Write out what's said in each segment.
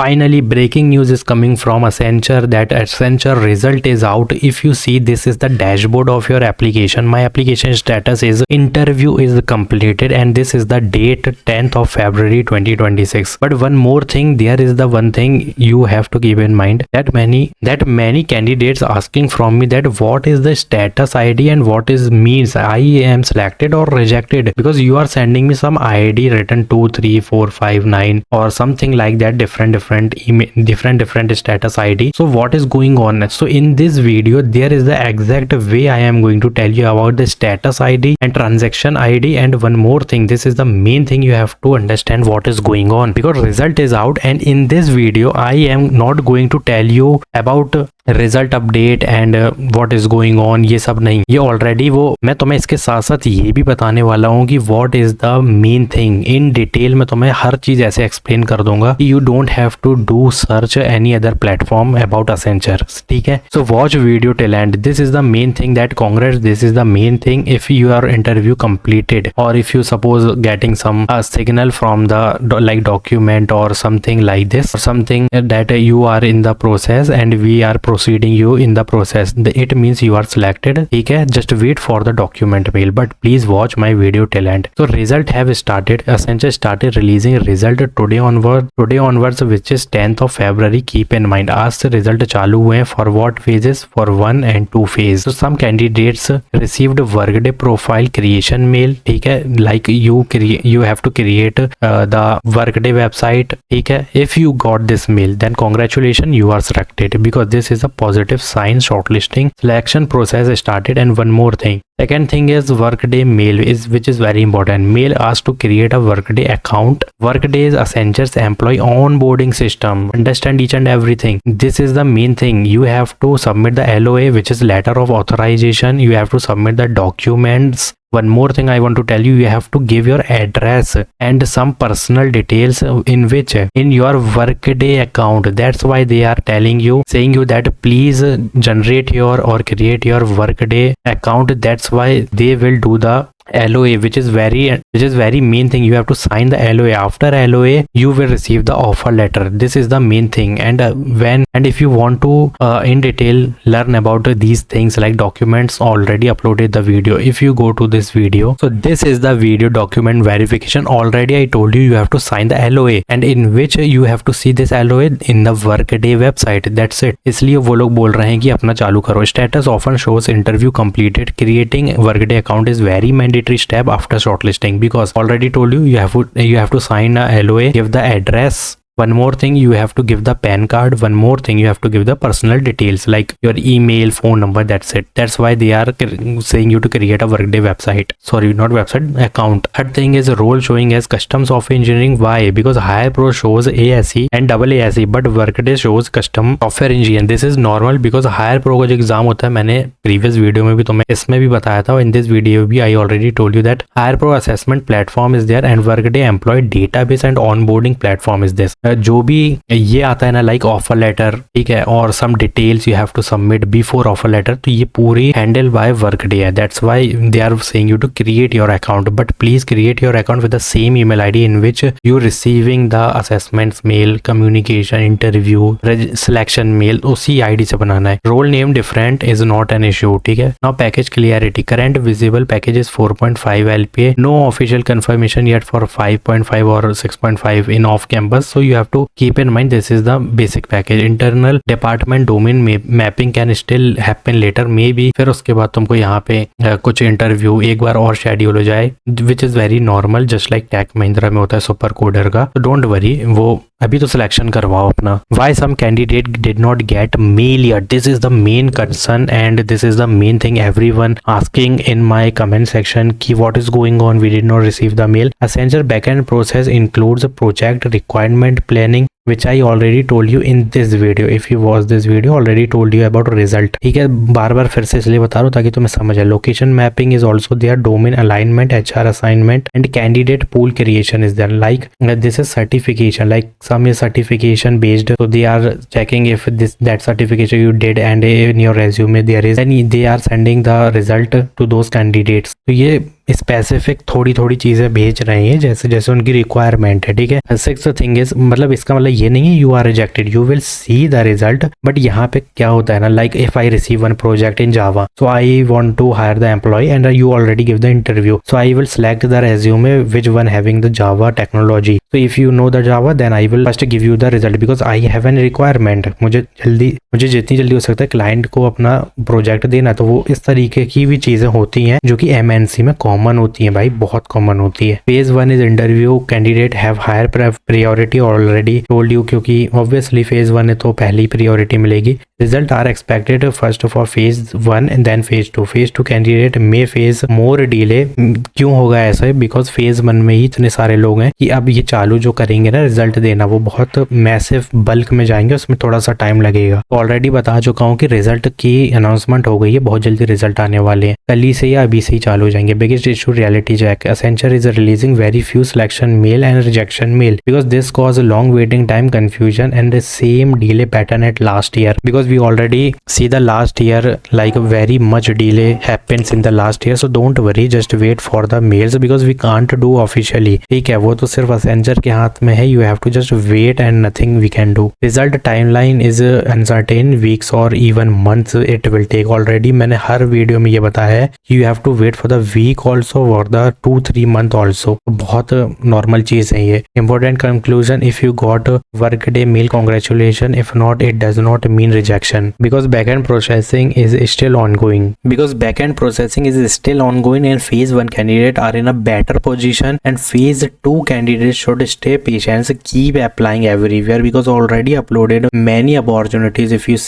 Finally, breaking news is coming from Accenture that Accenture result is out. If you see, this is the dashboard of your application. My application status is interview is completed, and this is the date 10th of February 2026. But one more thing, there is the one thing you have to keep in mind that many candidates asking from me that what is the status ID and what is means I am selected or rejected, because you are sending me some ID written 2 3 4 5 9 or something like that, different status ID. So what is going on? So in this video there is the exact way I am going to tell you about the status ID and transaction ID. And one more thing, this is the main thing you have to understand what is going on, because result is out, and in this video I am not going to tell you about result update and what is going on, ये सब नहीं, ये already वो मैं तुम्हें इसके साथ साथ ये भी बताने वाला हूँ कि what is the main thing in detail. मैं तुम्हें हर चीज ऐसे एक्सप्लेन कर दूंगा कि you don't have to do search any other platform about Accenture, ठीक है। So watch video till end, this is the main thing that congrats, this is the main thing if your interview completed or if you suppose getting some signal from the like document or something like this, or something that you are in the process and we are proceeding you in the process, it means you are selected, ठीक है। just wait for the document mail, but please watch my video till end. So result have started, Accenture started releasing result today onwards which is 10th of February. keep in mind आज से result चालू हुए हैं for what phases, for 1 and 2 phase. So some candidates received Workday profile creation mail, ठीक है, like you have to create the Workday website, ठीक है। if you got this mail then congratulations, you are selected, because this is a positive sign. Shortlisting selection process started. And one more thing, second thing is Workday mail which is very important. Mail asks to create a Workday account. Workday is Accenture's employee onboarding system. Understand each and everything. This is the main thing. You have to submit the LOA, which is letter of authorization. You have to submit the documents. One more thing I want to tell you, you have to give your address and some personal details in your Workday account. That's why they are saying you that please generate your or create your Workday account. That's why they will do the LOA, which is very main thing. You have to sign the LOA. After LOA you will receive the offer letter. This is the main thing. And if you want to in detail learn about these things like documents, already uploaded the video. If you go to this video, so this is the video document verification. Already I told you have to sign the LOA, and in which you have to see this LOA in the Workday website. That's it. इसलिए वो लोग बोल रहे हैं कि अपना चालू करो. Status often shows interview completed. Creating Workday account is very mandatory step after shortlisting, because already told you have to sign a LOA, give the address. One more thing, you have to give the PAN card. One more thing, you have to give the personal details like your email, phone number. That's it. That's why they are saying you to create a Workday website. Sorry, not website, account. Third thing is role showing as custom software engineering. Why? Because HirePro shows ASE and AASE, but Workday shows custom software engineering. This is normal because HirePro का जो exam होता है, मैंने previous video में भी तुम्हें इसमें भी बताया था. In this video भी I already told you that HirePro assessment platform is there and Workday employee database and onboarding platform is this. जो भी ये आता है ना, लाइक ऑफर लेटर, ठीक है, और some details you have to submit before offer letter, तो ये पूरी हैंडल बाय वर्कडे है. That's why they are saying you to create your account, but please create your account with the same email ID in which you receiving the assessments mail, communication, interview, selection mail उसी ID से बनाना है. Role name different is not an issue, ठीक है. Now package clarity, current visible package is 4.5 LPA, no official confirmation yet for 5.5 और 6.5 in off campus, so you have to keep in mind this is the basic package. Internal department domain mapping can still happen later, maybe फिर उसके बाद तुमको यहाँ पे कुछ interview एक बार और शेड्यूल हो जाए, which is very normal, just like Tech Mahindra में होता है सुपर कोडर का. तो डोंट वरी, वो अभी तो सिलेक्शन करवाओ अपना. Why some candidate did not get mail yet? This is the main concern and this is the main thing everyone asking in my comment section कि what is going on, we did not receive the mail. Accenture backend process includes a project requirement planning which I already told you in this video. If you watch this video, already told you about result, ठीक है. बार बार फिर से इसलिए बता रहा हूँ ताकि तुम्हें समझ आए. Location mapping is also there, domain alignment, HR assignment and candidate pool creation is there. Like this is certification, like some is certification based, so they are checking if that certification you did and in your resume there is, then they are sending the result to those candidates. तो ये specific थोड़ी थोड़ी चीजें भेज रहे हैं जैसे जैसे उनकी रिक्वायरमेंट है, ठीक है। सिक्स थिंग इज, मतलब इसका मतलब ये नहीं है you are rejected, you will see the result. But यहाँ पे क्या होता है ना, like if I receive one project in Java, so I want to hire the employ and you already give the interview, so I will select the resume which one having the Java technology. So if you know the Java then I will first give you the result because I have N requirement. मुझे जितनी जल्दी हो सकता है client को अपना project देना। तो वो इस तरीके की भी चीजें होती हैं जो कि एमएनसी में कॉमन होती हैं भाई, बहुत कॉमन होती है। Phase one is interview, candidate have higher priority already told you, क्योंकि ऑब्वियसली फेज वन है तो पहली प्रायोरिटी मिलेगी। Result are expected first for phase one and then phase two. Phase two candidate में फेज मोर डिले। क्यों होगा ऐसा? Because phase one में ही इतने सारे लोग हैं कि अब ये चालू जो करेंगे ना रिजल्ट देना, वो बहुत मैसिव बल्क में जाएंगे, उसमें थोड़ा सा टाइम लगेगा। तो ऑलरेडी बता चुका हूँ कि रिजल्ट की अनाउंसमेंट हो गई है, बहुत जल्दी रिजल्ट आने वाले हैं, कल ही से या अभी से ही चालू हो जाएंगे। Biggest issue reality check. Accenture is releasing very few selection mail and rejection mail because this cause long waiting time, confusion and the same delay pattern at last year, because we already see the last year like very much delay happens in the last year, so don't worry, just wait for the mails because we can't do officially, ठीक है। वो तो सिर्फ Accenture के हाथ में है, you have to just wait and nothing we can do. Result timeline is uncertain, weeks or even months it will take. Already मैंने हर वीडियो में ये बताया है, you have to wait for the week also or the 2-3 month also, बहुत normal चीज है ये। Important conclusion, if you got workday mail, congratulations, if not it does not mean rejection because backend processing is still ongoing, and phase 1 candidate are in a better position and phase 2 candidates should stay patient, keep applying everywhere because already uploaded many opportunities. If you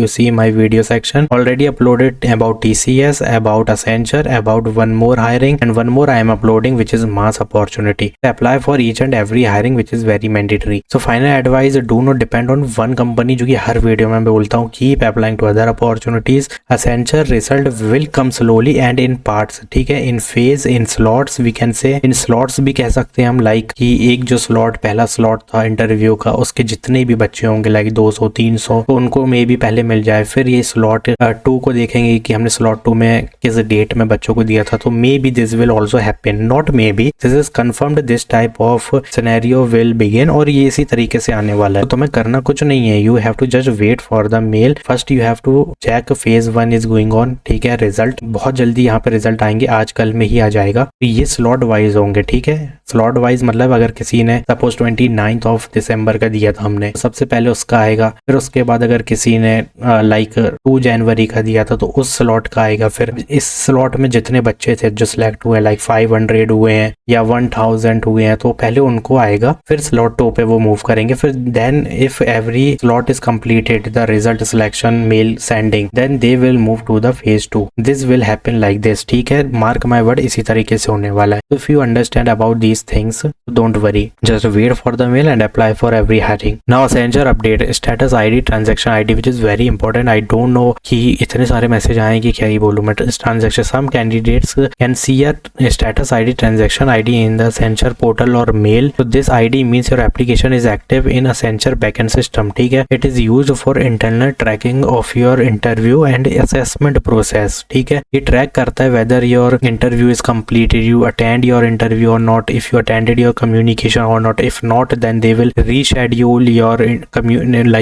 see my video section, already uploaded about TCS, about Accenture, about one more hiring, and one more I am uploading which is mass opportunity. Apply for each and every hiring which is very mandatory. So final advice, do not depend on one company, जो कि हर video में मैं बोलता हूँ, keep applying to other opportunities. Accenture result will come slowly and in parts, ठीक है, in phase, in slots we can say, in slots भी कह सकते हैं हम, like कि एक जो slot पहला slot था इंटरव्यू का, उसके जितने भी बच्चे होंगे like 200-300 तो उनको मे भी पहले मिल जाए। फिर ये slot 2 को देखेंगे कि हमने slot 2 में किस डेट में बच्चों को दिया था, तो may be this will also happen, not maybe, this is confirmed, this type of scenario will begin, और ये इसी तरीके से आने वाला है। तो तुम्हें करना कुछ नहीं है, you have to just wait for the mail, first you have to check phase 1 is going on, ठीक है। रिजल्ट बहुत जल्दी यहाँ पे रिजल्ट आएंगे, आज कल में ही आ जाएगा। तो ये स्लॉट वाइज होंगे, ठीक है। स्लॉट वाइज मतलब अगर किसी ने सपोज 29 ऑफ दिसंबर का दिया था हमने, सबसे पहले उसका आएगा, फिर उसके बाद अगर किसी ने लाइक 2 जनवरी का दिया था तो उस स्लॉट का आएगा। फिर इस स्लॉट में जितने बच्चे थे जो सिलेक्ट हुए, लाइक 500 हुए हैं या 1000 हुए हैं, तो पहले उनको आएगा, फिर स्लॉट 2 पे वो मूव करेंगे। फिर then if every slot is completed the result selection mail sending, then they will move to the phase 2। This will happen like this, ठीक है, मार्क माय वर्ड, इसी तरीके से होने वाला है। If you understand about these things, don't worry, just wait for the mail and apply for every hiring. Now Accenture update, status ID, transaction ID which is very important. I don't know कि इतने सारे message आए कि क्या ही बोलूं मैं। Transaction, some candidates can see a status ID, transaction ID in the Accenture portal और mail. So this ID means your application is active in Accenture backend system, ठीक है। It is used for internal tracking of your interview and assessment process, ठीक है। ये track करता है whether your interview is completed, you attend your interview or not, if you attended your communication or not, if not then they will reschedule your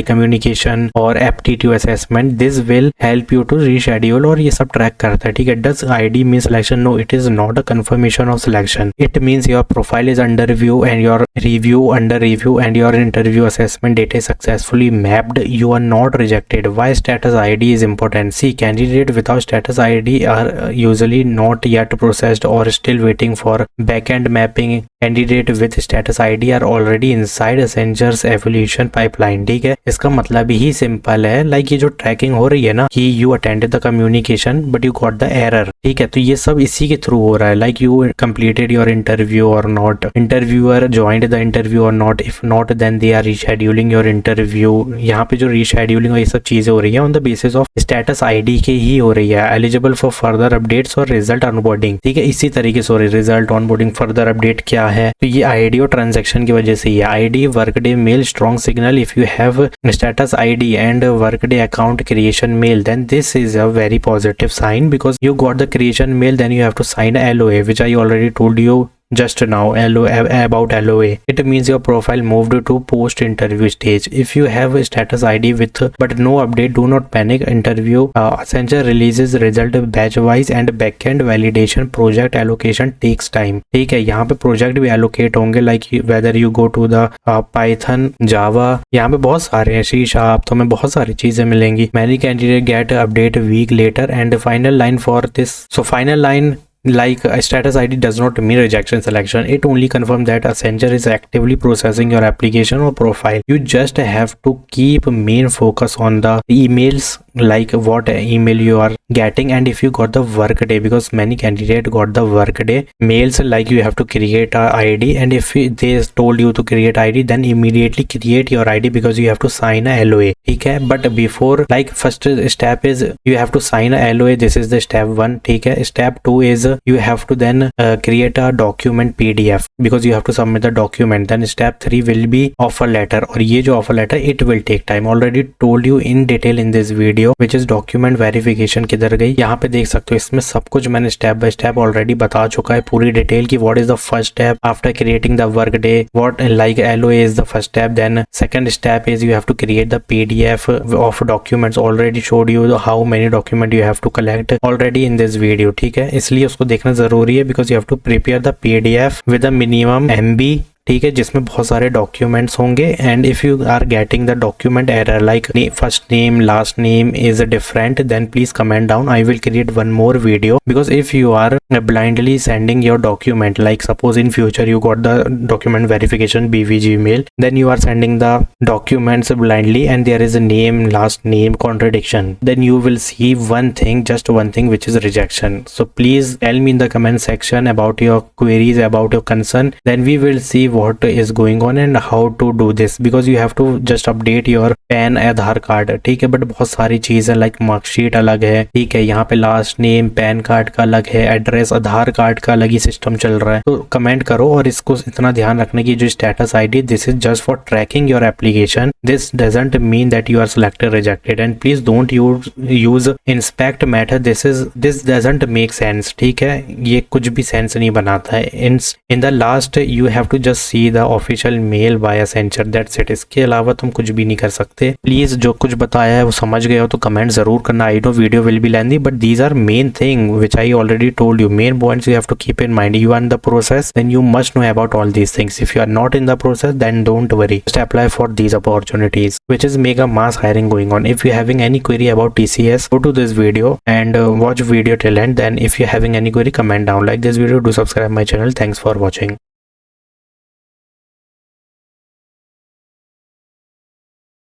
communication or aptitude assessment, this will help you to reschedule, और ये सब track करता है, ठीक है। Does ID mean selection? No, it is not a confirmation of selection. It means your profile is under review and your review under review and your interview assessment data is successfully mapped, you are not rejected. Why status ID is important? See, candidate without status ID are usually not yet processed or still waiting for backend mapping. Candidate with status ID are already inside Accenture's evaluation pipeline, ठीक है। इसका मतलब ही simple है, like ये जो trekking हो रही है ना कि you attended the communication but you got the error, ठीक है, तो ये सब इसी के थ्रू हो रहा है, like you completed your interview or not, interviewer joined the interview or not, if not then they are rescheduling your interview। यहाँ पे जो rescheduling और ये सब चीजें हो रही है on the basis of status ID के ही हो रही है। eligible for further updates और result onboarding, ठीक है, इसी तरीके से हो रही है। result onboarding further update क्या है, तो ये आईडी और ट्रांजैक्शन की वजह से ये ID Workday mail strong signal, if you have status ID and Workday account creation mail then this is a very positive sign because you got the creation mail, then you have to sign LOA, which I already told you just now. About LOA, it means your profile moved to post interview stage. If you have a status ID with but no update, do not panic. Interview Accenture releases result batch wise and backend validation project allocation takes time. ठीक है, यहाँ पे project भी allocate होंगे, like whether you go to the Python, Java, यहाँ पे बहुत सारे हैं, C Sharp, तो हमें बहुत सारी चीजें मिलेंगी. Many candidate get update week later. And final line for this, so final line, like a status ID does not mean rejection selection. It only confirms that Accenture is actively processing your application or profile. You just have to keep main focus on the emails, like what email you are getting, and if you got the workday, because many candidates got the workday mails, like you have to create a ID, and if they told you to create ID, then immediately create your ID because you have to sign a LOA. ठीक है, but before, like first step is you have to sign a LOA. This is the step 1. ठीक है, step 2 is you have to then create a document PDF because you have to submit the document. Then step 3 will be offer letter, और ये जो offer letter it will take time. Already told you in detail in this video which is document verification किधर गई. यहाँ पे देख सकते हो, इसमें सब कुछ मैंने स्टेप बाय स्टेप ऑलरेडी बता चुका है पूरी डिटेल की. What is the first step after creating the Workday, what like LOA is the first step. Then second step is you have to create the PDF of documents. Already showed you how many document you have to collect already in this video. ठीक है, इसलिए उसको देखना जरूरी है because you have to prepare the PDF with a minimum MB. ठीक है, जिसमें बहुत सारे डॉक्यूमेंट्स होंगे. And if you are getting the document error like first name last name is different, then please comment down. I will create one more video because if you are blindly sending your document, like suppose in future you got the document verification BVG mail, then you are sending the documents blindly and there is a name last name contradiction, then you will see one thing, just one thing, which is rejection. So please tell me in the comment section about your queries, about your concern, then we will see what is going on and how to do this, because you have to just update your PAN Aadhaar card. ठीक है, but बहुत सारी चीज़ है, like marksheet अलग है. ठीक है, यहाँ पे लास्ट नेम पैन कार्ड का अलग है, एड्रेस आधार कार्ड का अलग ही सिस्टम चल रहा है. तो कमेंट करो और इसको इतना ध्यान रखने की जो status ID, this is just for tracking your application. This doesn't mean that you are selected rejected. And please don't use inspect method. This doesn't make sense. ठीक है, ये कुछ भी सेंस नहीं बनाता है. In the last you have to just see the official mail by Accenture, that's it. इसके अलावा तुम कुछ भी नहीं कर सकते. प्लीज जो कुछ बताया है वो समझ गए हो तो कमेंट जरूर करना. I know video will be lengthy but these are main thing which I already told you. Main points you have to keep in mind. You are in the process, then you must know about all these things. If you are not in the process, then don't worry, just apply for these opportunities, which is mega mass hiring going on. If you're having any query about TCS, go to this video and watch video till end. Then if you're having any query, comment down. Like this video, do subscribe my channel. Thanks for watching.